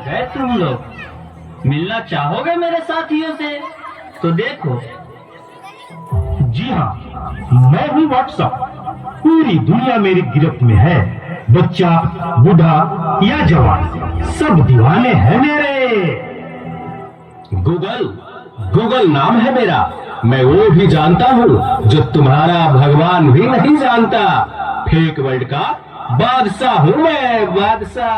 है तुम लोग? मिलना चाहोगे मेरे साथियों से? तो देखो। जी हाँ, मैं हूँ व्हाट्सएप। पूरी दुनिया मेरी गिरफ्त में है। बच्चा, बूढ़ा या जवान, सब दीवाने हैं मेरे। गूगल नाम है मेरा। मैं वो भी जानता हूँ जो तुम्हारा भगवान भी नहीं जानता। फेक वर्ल्ड का बादशाह हूँ मैं, बादशाह।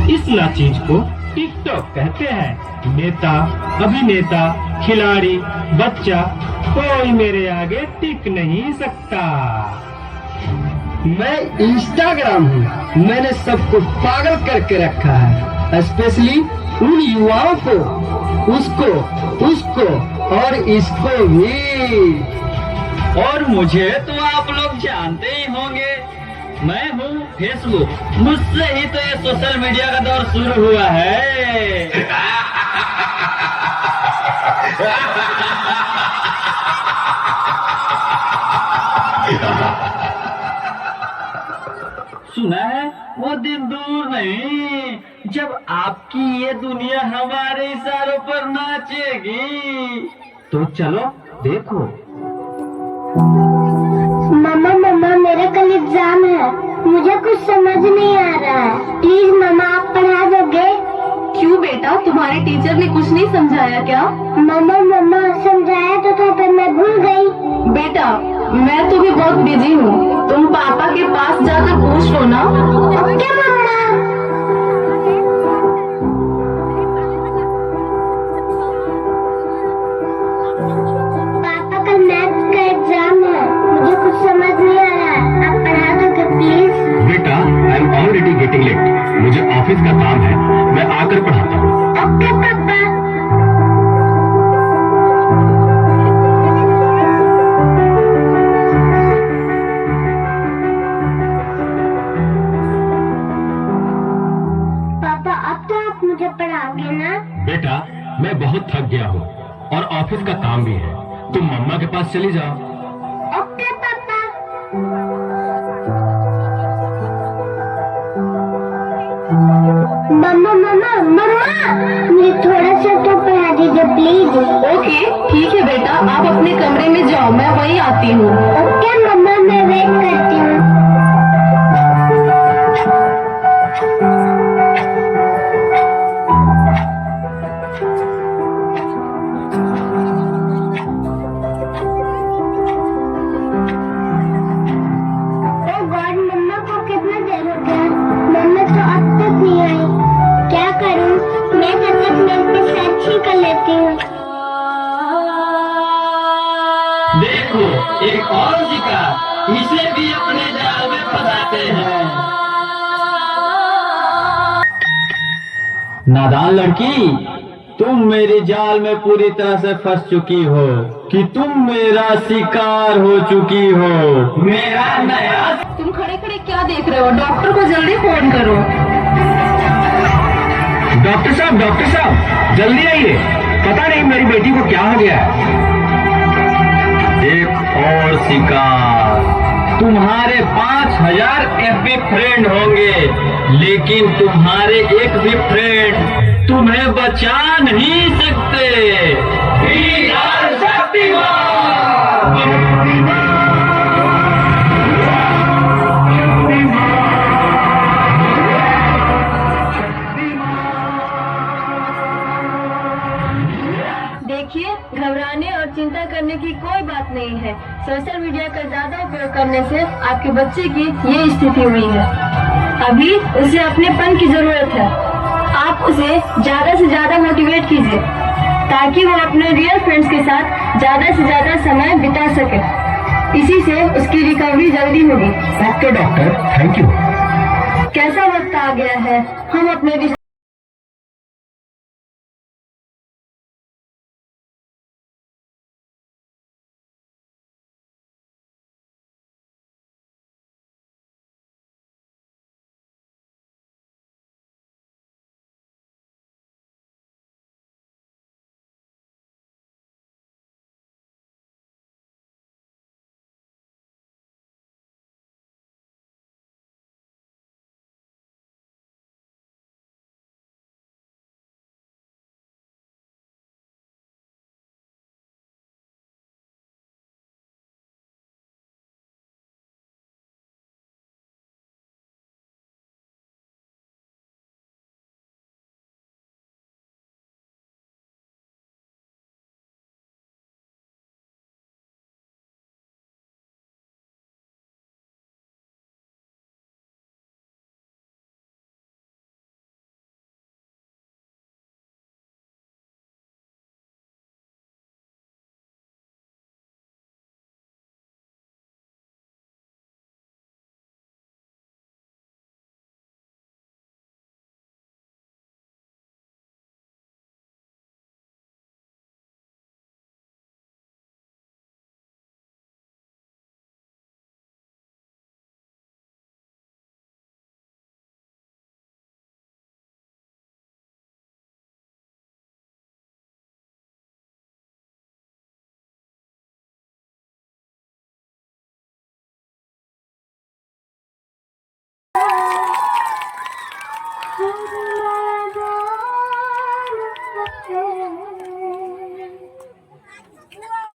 इस चीज को टिकटॉक कहते हैं। नेता, अभिनेता, खिलाड़ी, बच्चा, कोई मेरे आगे टिक नहीं सकता। मैं इंस्टाग्राम हूँ। मैंने सबको पागल करके रखा है, स्पेशली उन युवाओं को, उसको और इसको भी। और मुझे तो आप लोग जानते ही होंगे। मैं हूँ फेसबुक। मुझसे ही तो ये सोशल मीडिया का दौर शुरू हुआ है। सुना है वो दिन दूर नहीं जब आपकी ये दुनिया हमारे इशारों पर नाचेगी। तो चलो देखो। मम्मा मेरा कल एग्जाम है। मुझे कुछ समझ नहीं आ रहा है। प्लीज मम्मा, आप पढ़ा दोगे? क्यों बेटा, तुम्हारे टीचर ने कुछ नहीं समझाया क्या? मम्मा समझाया तो था पर मैं भूल गई। बेटा, मैं तो भी बहुत बिजी हूँ। तुम पापा के पास जाकर पूछ लो ना। ओके मम्मा। पापा कल मैथ्स का एग्जाम है। मुझे कुछ समझ नहीं आ रहा है। आप पढ़ा दोगे प्लीज? बेटा, I am already getting late. मुझे ऑफिस का काम है, मैं आकर पढ़ाता हूँ। ओके पापा। पापा, अब तो आप मुझे पढ़ाओगे ना? बेटा, मैं बहुत थक गया हूँ और ऑफिस का काम भी है। तुम मम्मा के पास चली जाओ। ओके पापा। मम्मा मुझे थोड़ा सा तो पढ़ा दीजिए प्लीज। ओके ठीक है बेटा, आप अपने कमरे में जाओ, मैं वहीं आती हूँ। ओके मम्मा, मैं वेट करती हूँ। ओ गॉड, मम्मा को कितना देर हो गया? मम्मा तो अब तक नहीं आई। क्या करूँ? मैं जब तक मेरे पे सर्च ही कर लेती हूँ। देखो, एक और शिकार। इसे भी अपने जाल में फंसाते हैं। नादान लड़की, तुम मेरे जाल में पूरी तरह से फंस चुकी हो कि तुम मेरा शिकार हो चुकी हो। मेरा नया। तुम खड़े खड़े क्या देख रहे हो? डॉक्टर को जल्दी फोन करो। डॉक्टर साहब जल्दी आइए। पता नहीं मेरी बेटी को क्या हो गया है। एक और शिकार। तुम्हारे 5000 FB फ्रेंड होंगे, लेकिन तुम्हारे एक भी फ्रेंड तुम्हें बचा नहीं सकते। वीर शक्तिमान। देखिए, घबराने और चिंता करने की कोई बात नहीं है। सोशल मीडिया का ज्यादा उपयोग करने से आपके बच्चे की ये स्थिति हुई है। अभी उसे अपनेपन की जरूरत है। आप उसे ज्यादा से ज्यादा मोटिवेट कीजिए ताकि वो अपने रियल फ्रेंड्स के साथ ज्यादा से ज्यादा समय बिता सके। इसी से उसकी रिकवरी जल्दी होगी। Okay doctor, thank you. कैसा वक्त आ गया हैं, हम अपने